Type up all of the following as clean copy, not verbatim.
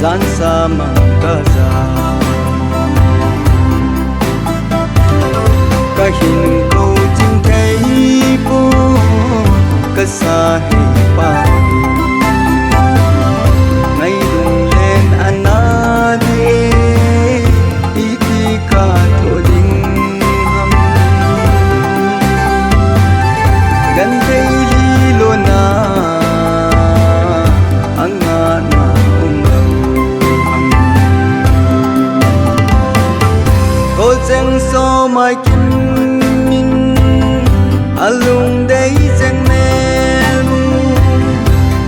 gian sa mang ka za ka hin ko ching thei po ka sa he pa ngày đừng lên ana đi iti ka tho ding ham gan thei li lo na anga na lo ham ko cheng so mai kim min alung dei cheng mel mu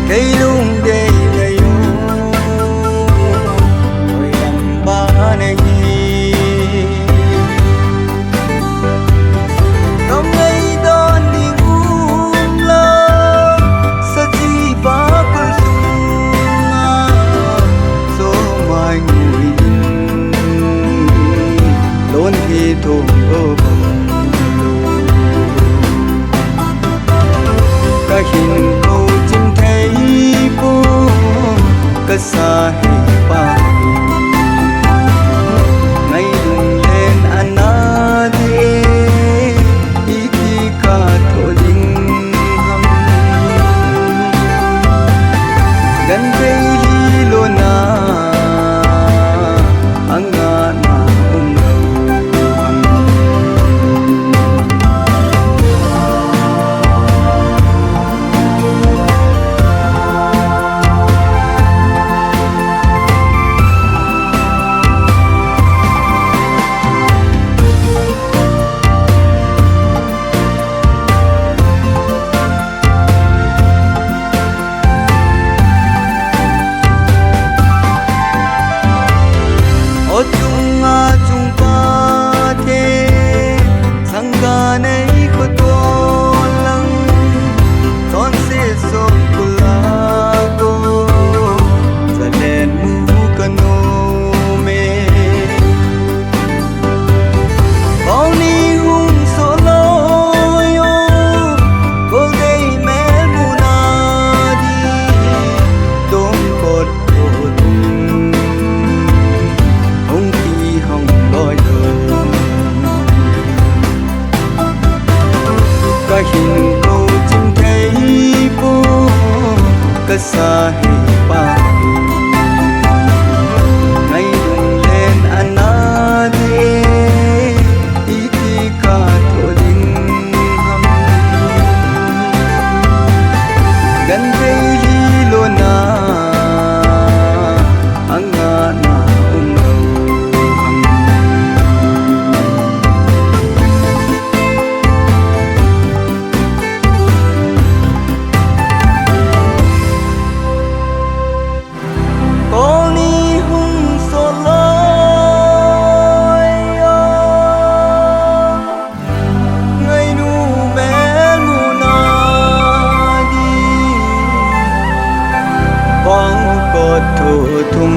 cây lung dei dei yo oi lam ba nei dom nei don đi lo sa chi ba kul sunga so mai ngui din don hi thong go ka hin ko chim thei po ka sa he pa ngày đừng lên ana đi iti ka tho ding ham gan thei li lo na anga na lo ham o chung a chung pa the sang ga nei ko to lang ton se so kula go za len mu kano me bong ni hung so lo yo ko dei mel mu na di dom kot ko hong ki hong loi lo ka hin ko chim thei po ka sa he pa ngày đừng lên ana đi iti ka tho ding ham gan thei li lo na anga na lo ham ko ni hung so loi yo ngày nu mel mu na di bong ko thu thum